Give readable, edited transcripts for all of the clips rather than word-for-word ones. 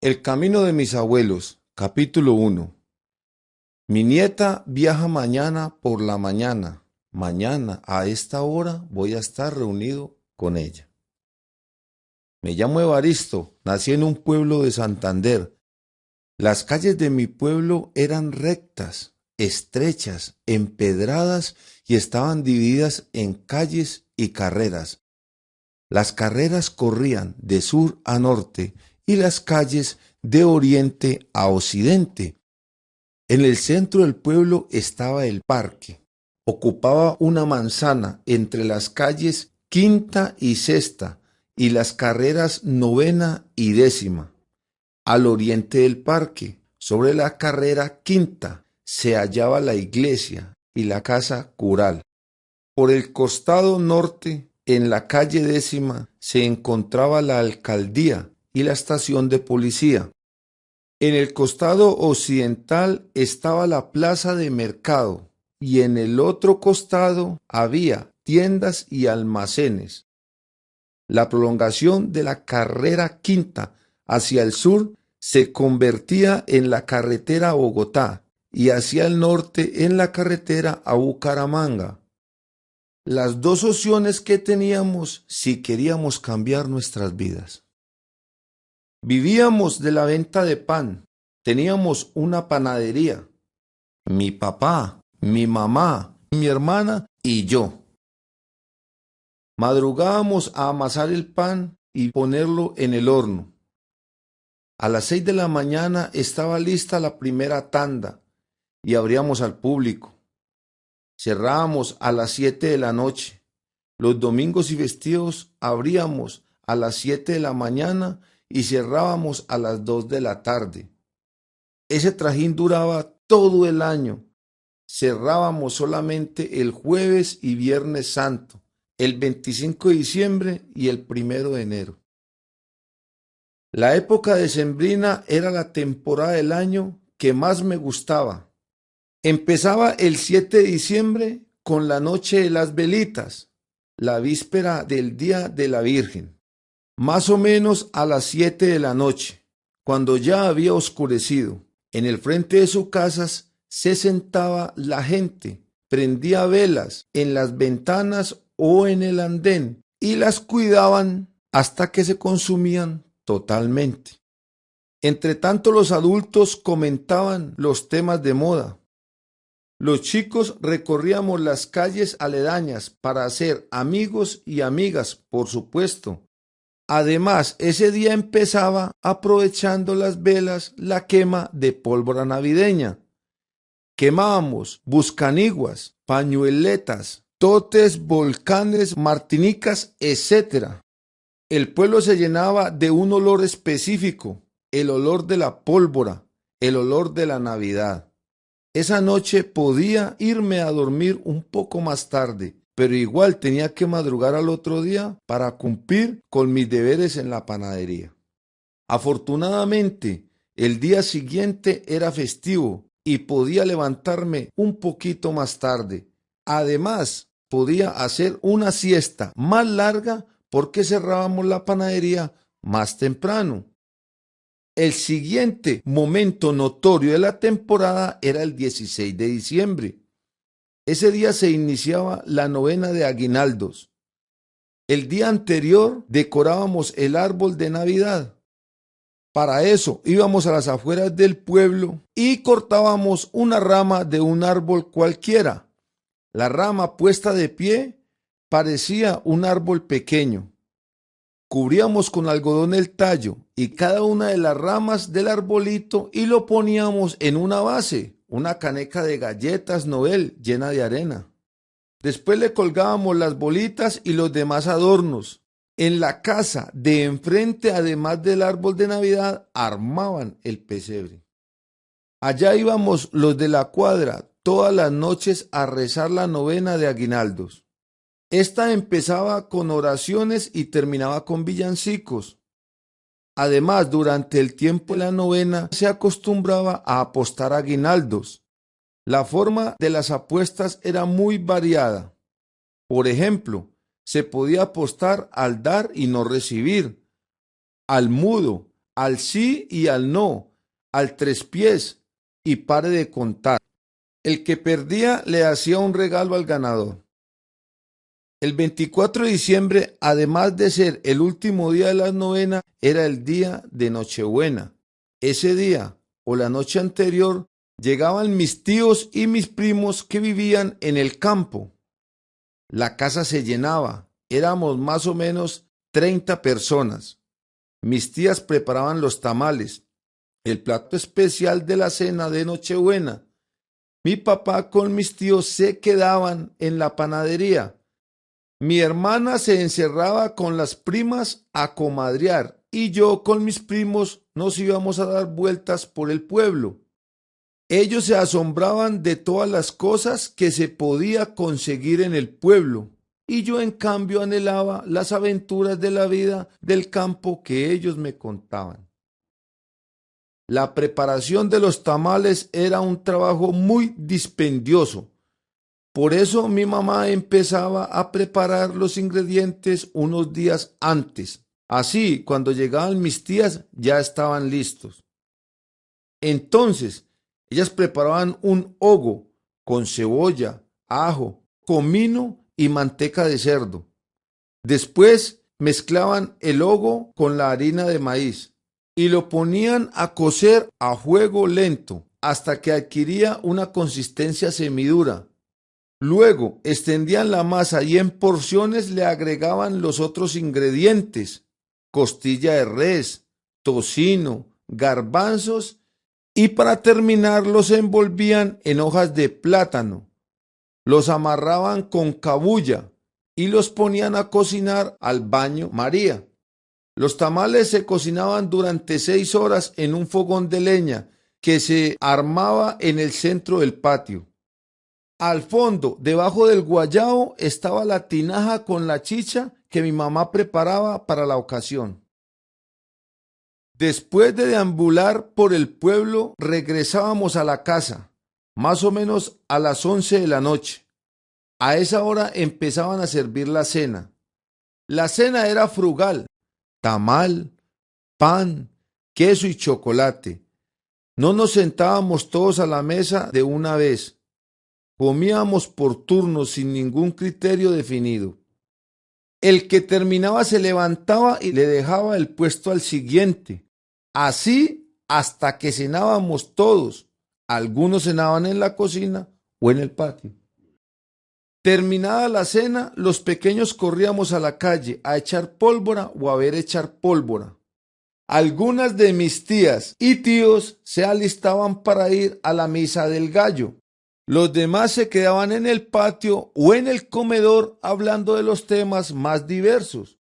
El camino de mis abuelos, capítulo 1. Mi nieta viaja mañana por la mañana. Mañana a esta hora voy a estar reunido con ella. Me llamo Evaristo, nací en un pueblo de Santander. Las calles de mi pueblo eran rectas, estrechas, empedradas y estaban divididas en calles y carreras. Las carreras corrían de sur a norte y las calles de oriente a occidente. En el centro del pueblo estaba el parque. Ocupaba una manzana entre las calles quinta y sexta y las carreras novena y décima. Al oriente del parque, sobre la carrera quinta, se hallaba la iglesia y la casa cural. Por el costado norte, en la calle décima, se encontraba la alcaldía y la estación de policía. En el costado occidental estaba la plaza de mercado y en el otro costado había tiendas y almacenes. La prolongación de la carrera quinta hacia el sur se convertía en la carretera a Bogotá y hacia el norte en la carretera a Bucaramanga. Las dos opciones que teníamos si queríamos cambiar nuestras vidas. Vivíamos de la venta de pan. Teníamos una panadería. Mi papá, mi mamá, mi hermana y yo. Madrugábamos a amasar el pan y ponerlo en el horno. A las 6 de la mañana estaba lista la primera tanda y abríamos al público. Cerrábamos a las 7 de la noche. Los domingos y festivos abríamos a las 7 de la mañana y cerrábamos a las 2 de la tarde. Ese trajín duraba todo el año. Cerrábamos solamente el jueves y viernes santo, el 25 de diciembre y el 1 de enero. La época decembrina era la temporada del año que más me gustaba. Empezaba el 7 de diciembre con la noche de las velitas, la víspera del Día de la Virgen, más o menos a las 7 de la noche, cuando ya había oscurecido. En el frente de sus casas se sentaba la gente, prendía velas en las ventanas o en el andén y las cuidaban hasta que se consumían totalmente. Entre tanto, los adultos comentaban los temas de moda. Los chicos recorríamos las calles aledañas para hacer amigos y amigas, por supuesto. Además, ese día empezaba, aprovechando las velas, la quema de pólvora navideña. Quemábamos buscaniguas, pañueletas, totes, volcanes, martinicas, etc. El pueblo se llenaba de un olor específico, el olor de la pólvora, el olor de la Navidad. Esa noche podía irme a dormir un poco más tarde, pero igual tenía que madrugar al otro día para cumplir con mis deberes en la panadería. Afortunadamente, el día siguiente era festivo y podía levantarme un poquito más tarde. Además, podía hacer una siesta más larga porque cerrábamos la panadería más temprano. El siguiente momento notorio de la temporada era el 16 de diciembre. Ese día se iniciaba la novena de aguinaldos. El día anterior decorábamos el árbol de Navidad. Para eso íbamos a las afueras del pueblo y cortábamos una rama de un árbol cualquiera. La rama puesta de pie parecía un árbol pequeño. Cubríamos con algodón el tallo y cada una de las ramas del arbolito y lo poníamos en una base, una caneca de galletas Noel llena de arena. Después le colgábamos las bolitas y los demás adornos. En la casa de enfrente, además del árbol de Navidad, armaban el pesebre. Allá íbamos los de la cuadra todas las noches a rezar la novena de aguinaldos. Esta empezaba con oraciones y terminaba con villancicos. Además, durante el tiempo de la novena se acostumbraba a apostar aguinaldos. La forma de las apuestas era muy variada. Por ejemplo, se podía apostar al dar y no recibir, al mudo, al sí y al no, al tres pies, y pare de contar. El que perdía le hacía un regalo al ganador. El 24 de diciembre, además de ser el último día de la novena, era el día de Nochebuena. Ese día o la noche anterior llegaban mis tíos y mis primos que vivían en el campo. La casa se llenaba, éramos más o menos 30 personas. Mis tías preparaban los tamales, el plato especial de la cena de Nochebuena. Mi papá con mis tíos se quedaban en la panadería. Mi hermana se encerraba con las primas a comadrear y yo con mis primos nos íbamos a dar vueltas por el pueblo. Ellos se asombraban de todas las cosas que se podía conseguir en el pueblo y yo en cambio anhelaba las aventuras de la vida del campo que ellos me contaban. La preparación de los tamales era un trabajo muy dispendioso. Por eso mi mamá empezaba a preparar los ingredientes unos días antes. Así, cuando llegaban mis tías, ya estaban listos. Entonces, ellas preparaban un hogo con cebolla, ajo, comino y manteca de cerdo. Después mezclaban el hogo con la harina de maíz y lo ponían a cocer a fuego lento hasta que adquiría una consistencia semidura. Luego extendían la masa y en porciones le agregaban los otros ingredientes: costilla de res, tocino, garbanzos y para terminar los envolvían en hojas de plátano. Los amarraban con cabuya y los ponían a cocinar al baño María. Los tamales se cocinaban durante 6 horas en un fogón de leña que se armaba en el centro del patio. Al fondo, debajo del guayabo, estaba la tinaja con la chicha que mi mamá preparaba para la ocasión. Después de deambular por el pueblo, regresábamos a la casa, más o menos a las 11 de la noche. A esa hora empezaban a servir la cena. La cena era frugal: tamal, pan, queso y chocolate. No nos sentábamos todos a la mesa de una vez. Comíamos por turnos sin ningún criterio definido. El que terminaba se levantaba y le dejaba el puesto al siguiente. Así hasta que cenábamos todos. Algunos cenaban en la cocina o en el patio. Terminada la cena, los pequeños corríamos a la calle a echar pólvora o a ver echar pólvora. Algunas de mis tías y tíos se alistaban para ir a la misa del gallo. Los demás se quedaban en el patio o en el comedor hablando de los temas más diversos.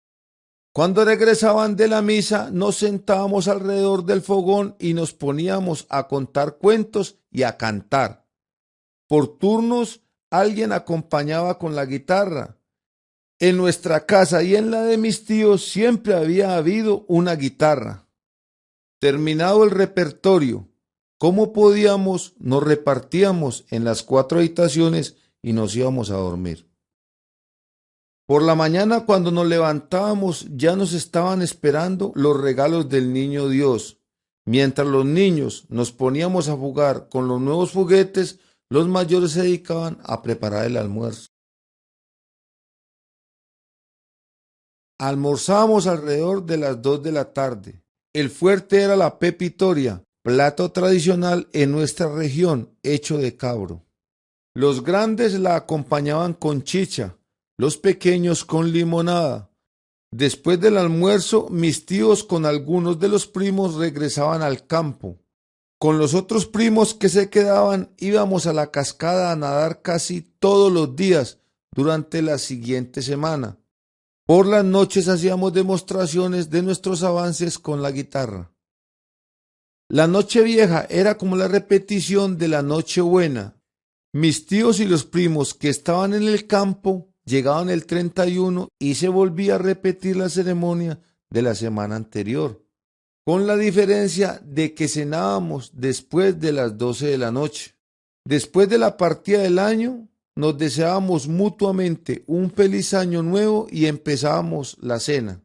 Cuando regresaban de la misa, nos sentábamos alrededor del fogón y nos poníamos a contar cuentos y a cantar. Por turnos, alguien acompañaba con la guitarra. En nuestra casa y en la de mis tíos siempre había habido una guitarra. Terminado el repertorio, ¿cómo podíamos? Nos repartíamos en las 4 habitaciones y nos íbamos a dormir. Por la mañana, cuando nos levantábamos, ya nos estaban esperando los regalos del niño Dios. Mientras los niños nos poníamos a jugar con los nuevos juguetes, los mayores se dedicaban a preparar el almuerzo. Almorzábamos alrededor de las 2 de la tarde. El fuerte era la pepitoria, plato tradicional en nuestra región, hecho de cabro. Los grandes la acompañaban con chicha, los pequeños con limonada. Después del almuerzo, mis tíos con algunos de los primos regresaban al campo. Con los otros primos que se quedaban, íbamos a la cascada a nadar casi todos los días durante la siguiente semana. Por las noches hacíamos demostraciones de nuestros avances con la guitarra. La Nochevieja era como la repetición de la Nochebuena. Mis tíos y los primos que estaban en el campo llegaban el 31 y se volvía a repetir la ceremonia de la semana anterior, con la diferencia de que cenábamos después de las 12 de la noche. Después de la partida del año, nos deseábamos mutuamente un feliz año nuevo y empezábamos la cena.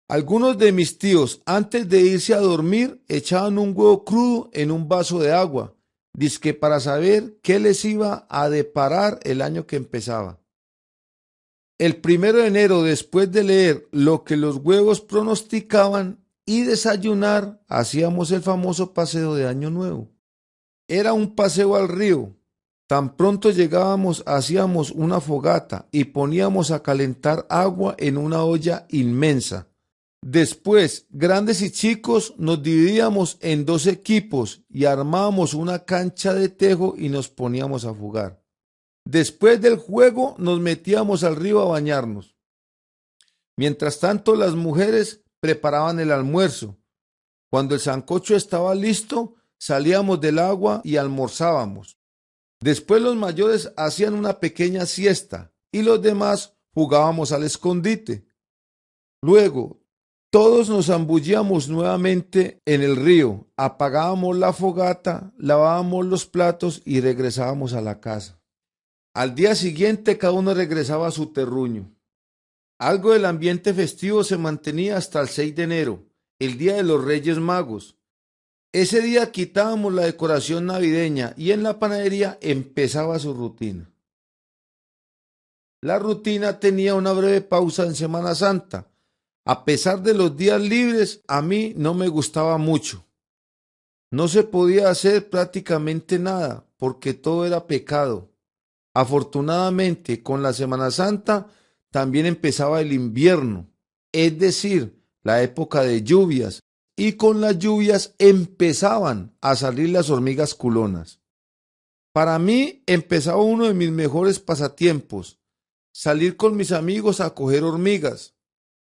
Algunos de mis tíos, antes de irse a dormir, echaban un huevo crudo en un vaso de agua, dizque para saber qué les iba a deparar el año que empezaba. El 1 de enero, después de leer lo que los huevos pronosticaban y desayunar, hacíamos el famoso paseo de Año Nuevo. Era un paseo al río. Tan pronto llegábamos, hacíamos una fogata y poníamos a calentar agua en una olla inmensa. Después, grandes y chicos, nos dividíamos en 2 equipos y armábamos una cancha de tejo y nos poníamos a jugar. Después del juego nos metíamos al río a bañarnos. Mientras tanto, las mujeres preparaban el almuerzo. Cuando el sancocho estaba listo, salíamos del agua y almorzábamos. Después los mayores hacían una pequeña siesta y los demás jugábamos al escondite. Luego, todos nos zambullíamos nuevamente en el río, apagábamos la fogata, lavábamos los platos y regresábamos a la casa. Al día siguiente cada uno regresaba a su terruño. Algo del ambiente festivo se mantenía hasta el 6 de enero, el día de los Reyes Magos. Ese día quitábamos la decoración navideña y en la panadería empezaba su rutina. La rutina tenía una breve pausa en Semana Santa. A pesar de los días libres, a mí no me gustaba mucho. No se podía hacer prácticamente nada porque todo era pecado. Afortunadamente, con la Semana Santa también empezaba el invierno, es decir, la época de lluvias, y con las lluvias empezaban a salir las hormigas culonas. Para mí empezaba uno de mis mejores pasatiempos, salir con mis amigos a coger hormigas.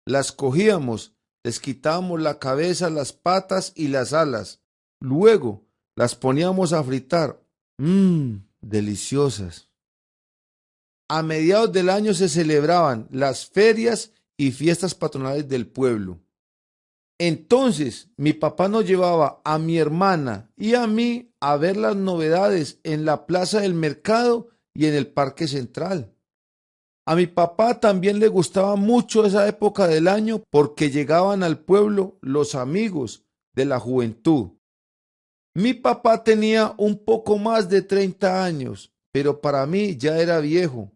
Las cogíamos, les quitábamos la cabeza, las patas y las alas. Luego las poníamos a fritar. Deliciosas. A mediados del año se celebraban las ferias y fiestas patronales del pueblo. Entonces mi papá nos llevaba a mi hermana y a mí a ver las novedades en la plaza del mercado y en el parque central. A mi papá también le gustaba mucho esa época del año porque llegaban al pueblo los amigos de la juventud. Mi papá tenía un poco más de 30 años, pero para mí ya era viejo.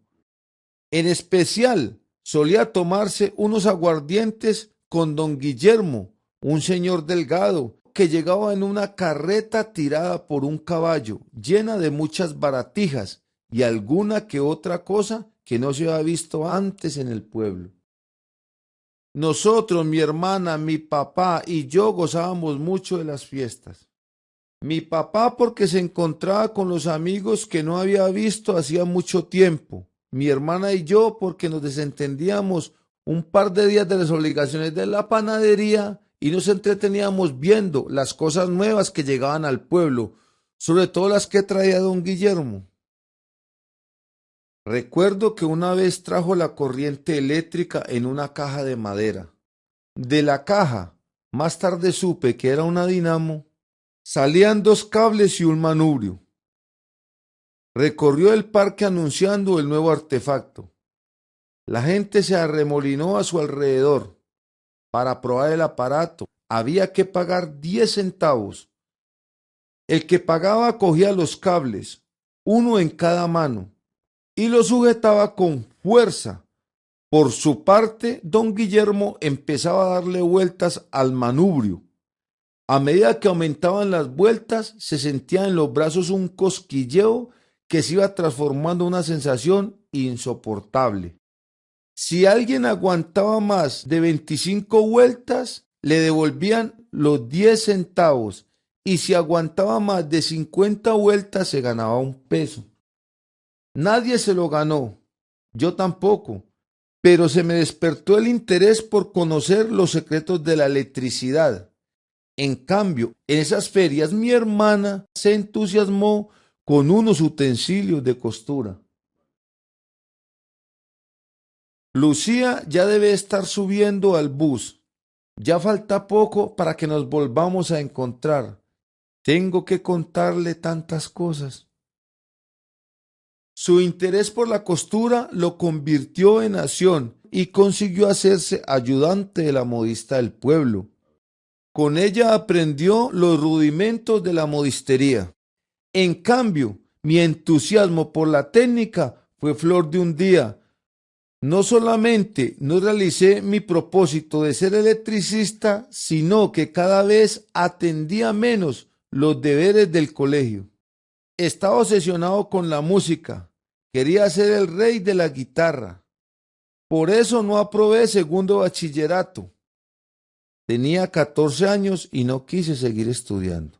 En especial, solía tomarse unos aguardientes con don Guillermo, un señor delgado, que llegaba en una carreta tirada por un caballo, llena de muchas baratijas y alguna que otra cosa que no se había visto antes en el pueblo. Nosotros, mi hermana, mi papá y yo gozábamos mucho de las fiestas. Mi papá porque se encontraba con los amigos que no había visto hacía mucho tiempo. Mi hermana y yo porque nos desentendíamos un par de días de las obligaciones de la panadería y nos entreteníamos viendo las cosas nuevas que llegaban al pueblo, sobre todo las que traía don Guillermo. Recuerdo que una vez trajo la corriente eléctrica en una caja de madera. De la caja, más tarde supe que era una dinamo, salían 2 cables y un manubrio. Recorrió el parque anunciando el nuevo artefacto. La gente se arremolinó a su alrededor. Para probar el aparato había que pagar 10 centavos. El que pagaba cogía los cables, uno en cada mano, y lo sujetaba con fuerza. Por su parte, don Guillermo empezaba a darle vueltas al manubrio. A medida que aumentaban las vueltas, se sentía en los brazos un cosquilleo que se iba transformando en una sensación insoportable. Si alguien aguantaba más de 25 vueltas, le devolvían los 10 centavos y si aguantaba más de 50 vueltas, se ganaba un peso. Nadie se lo ganó, yo tampoco, pero se me despertó el interés por conocer los secretos de la electricidad. En cambio, en esas ferias mi hermana se entusiasmó con unos utensilios de costura. Lucía ya debe estar subiendo al bus. Ya falta poco para que nos volvamos a encontrar. Tengo que contarle tantas cosas. Su interés por la costura lo convirtió en acción y consiguió hacerse ayudante de la modista del pueblo. Con ella aprendió los rudimentos de la modistería. En cambio, mi entusiasmo por la técnica fue flor de un día. No solamente no realicé mi propósito de ser electricista, sino que cada vez atendía menos los deberes del colegio. Estaba obsesionado con la música. Quería ser el rey de la guitarra. Por eso no aprobé segundo bachillerato. Tenía 14 años y no quise seguir estudiando.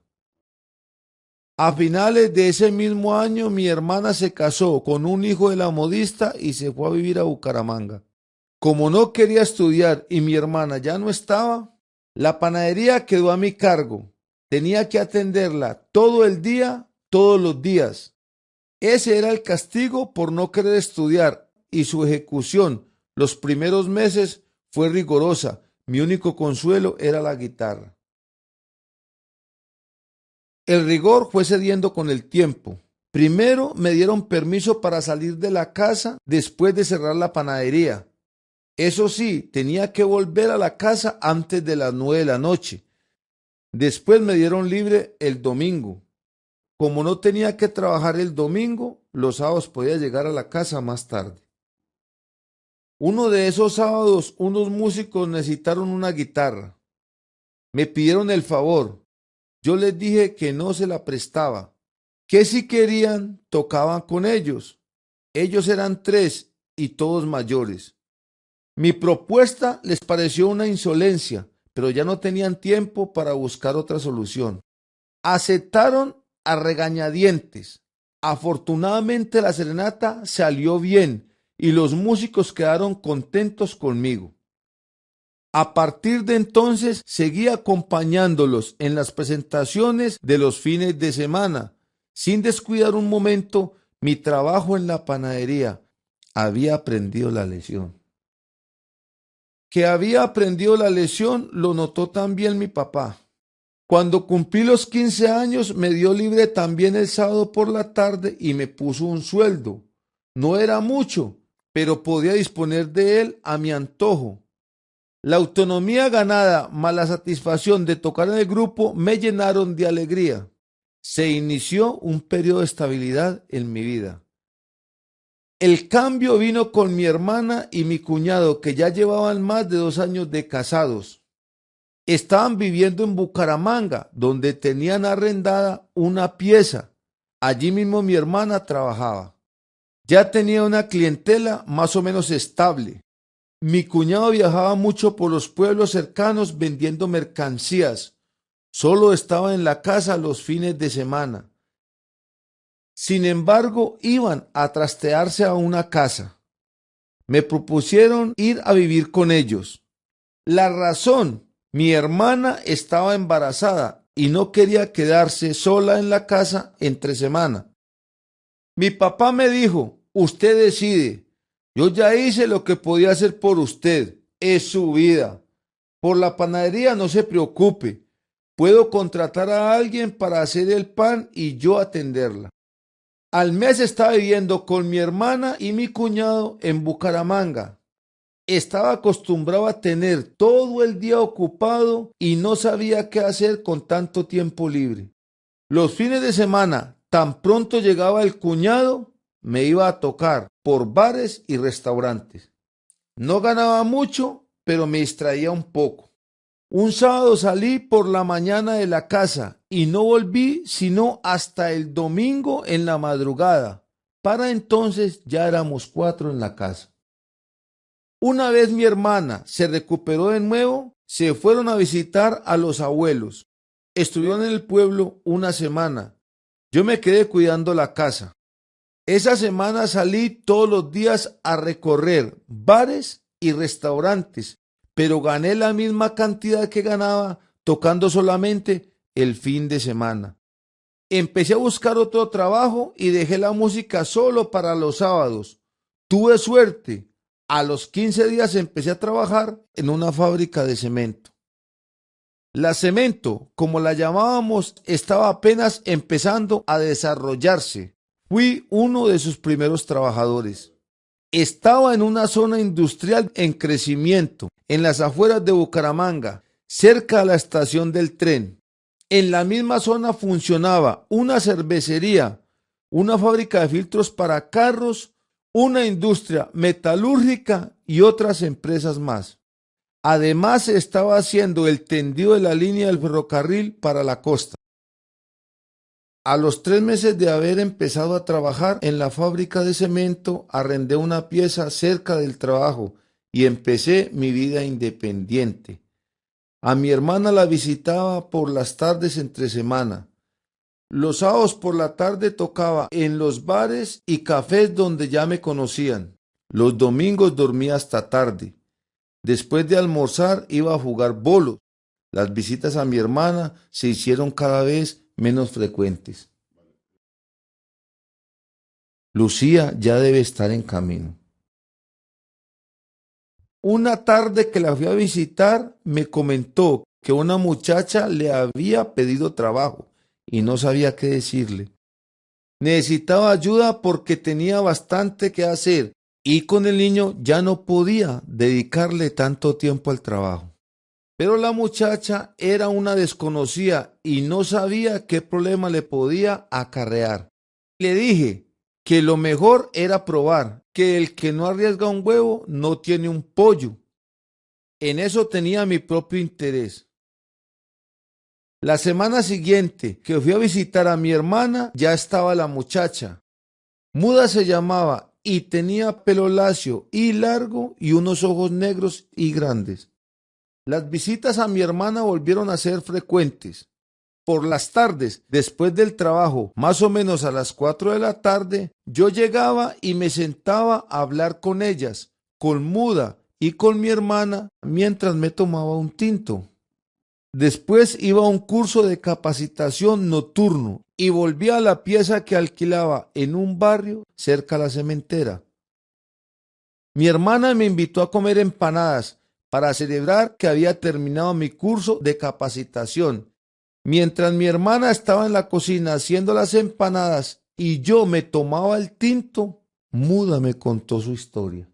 A finales de ese mismo año, mi hermana se casó con un hijo de la modista y se fue a vivir a Bucaramanga. Como no quería estudiar y mi hermana ya no estaba, la panadería quedó a mi cargo. Tenía que atenderla todo el día, todos los días. Ese era el castigo por no querer estudiar y su ejecución los primeros meses fue rigorosa. Mi único consuelo era la guitarra. El rigor fue cediendo con el tiempo. Primero me dieron permiso para salir de la casa después de cerrar la panadería. Eso sí, tenía que volver a la casa antes de las 9 de la noche. Después me dieron libre el domingo. Como no tenía que trabajar el domingo, los sábados podía llegar a la casa más tarde. Uno de esos sábados, unos músicos necesitaron una guitarra. Me pidieron el favor. Yo les dije que no se la prestaba, que si querían, tocaban con ellos. Ellos eran 3 y todos mayores. Mi propuesta les pareció una insolencia, pero ya no tenían tiempo para buscar otra solución. Aceptaron a regañadientes. Afortunadamente la serenata salió bien y los músicos quedaron contentos conmigo. A partir de entonces seguí acompañándolos en las presentaciones de los fines de semana, sin descuidar un momento mi trabajo en la panadería. Había aprendido la lección. Que había aprendido la lección lo notó también mi papá. Cuando cumplí los 15 años me dio libre también el sábado por la tarde y me puso un sueldo. No era mucho, pero podía disponer de él a mi antojo. La autonomía ganada más la satisfacción de tocar en el grupo me llenaron de alegría. Se inició un periodo de estabilidad en mi vida. El cambio vino con mi hermana y mi cuñado, que ya llevaban más de 2 años de casados. Estaban viviendo en Bucaramanga, donde tenían arrendada una pieza. Allí mismo mi hermana trabajaba. Ya tenía una clientela más o menos estable. Mi cuñado viajaba mucho por los pueblos cercanos vendiendo mercancías. Solo estaba en la casa los fines de semana. Sin embargo, iban a trastearse a una casa. Me propusieron ir a vivir con ellos. La razón, mi hermana estaba embarazada y no quería quedarse sola en la casa entre semana. Mi papá me dijo, usted decide. Yo ya hice lo que podía hacer por usted. Es su vida. Por la panadería no se preocupe. Puedo contratar a alguien para hacer el pan y yo atenderla. Al mes estaba viviendo con mi hermana y mi cuñado en Bucaramanga. Estaba acostumbrado a tener todo el día ocupado y no sabía qué hacer con tanto tiempo libre. Los fines de semana, tan pronto llegaba el cuñado, me iba a tocar por bares y restaurantes. No ganaba mucho, pero me distraía un poco. Un sábado salí por la mañana de la casa y no volví sino hasta el domingo en la madrugada. Para entonces ya éramos 4 en la casa. Una vez mi hermana se recuperó de nuevo, se fueron a visitar a los abuelos. Estuvieron en el pueblo una semana. Yo me quedé cuidando la casa. Esa semana salí todos los días a recorrer bares y restaurantes, pero gané la misma cantidad que ganaba tocando solamente el fin de semana. Empecé a buscar otro trabajo y dejé la música solo para los sábados. Tuve suerte. A los 15 días empecé a trabajar en una fábrica de cemento. La Cemento, como la llamábamos, estaba apenas empezando a desarrollarse. Fui uno de sus primeros trabajadores. Estaba en una zona industrial en crecimiento, en las afueras de Bucaramanga, cerca de la estación del tren. En la misma zona funcionaba una cervecería, una fábrica de filtros para carros, una industria metalúrgica y otras empresas más. Además, se estaba haciendo el tendido de la línea del ferrocarril para la costa. A los 3 meses de haber empezado a trabajar en la fábrica de cemento, arrendé una pieza cerca del trabajo y empecé mi vida independiente. A mi hermana la visitaba por las tardes entre semana. Los sábados por la tarde tocaba en los bares y cafés donde ya me conocían. Los domingos dormía hasta tarde. Después de almorzar iba a jugar bolos. Las visitas a mi hermana se hicieron cada vez menos frecuentes. Lucía ya debe estar en camino. Una tarde que la fui a visitar, me comentó que una muchacha le había pedido trabajo y no sabía qué decirle. Necesitaba ayuda porque tenía bastante que hacer y con el niño ya no podía dedicarle tanto tiempo al trabajo. Pero la muchacha era una desconocida y no sabía qué problema le podía acarrear. Le dije que lo mejor era probar, que el que no arriesga un huevo no tiene un pollo. En eso tenía mi propio interés. La semana siguiente que fui a visitar a mi hermana, ya estaba la muchacha. Muda se llamaba y tenía pelo lacio y largo y unos ojos negros y grandes. Las visitas a mi hermana volvieron a ser frecuentes. Por las tardes, después del trabajo, más o menos a las 4 de la tarde, yo llegaba y me sentaba a hablar con ellas, con Muda y con mi hermana, mientras me tomaba un tinto. Después iba a un curso de capacitación nocturno y volvía a la pieza que alquilaba en un barrio cerca a la cementera. Mi hermana me invitó a comer empanadas para celebrar que había terminado mi curso de capacitación. Mientras mi hermana estaba en la cocina haciendo las empanadas y yo me tomaba el tinto, Muda me contó su historia.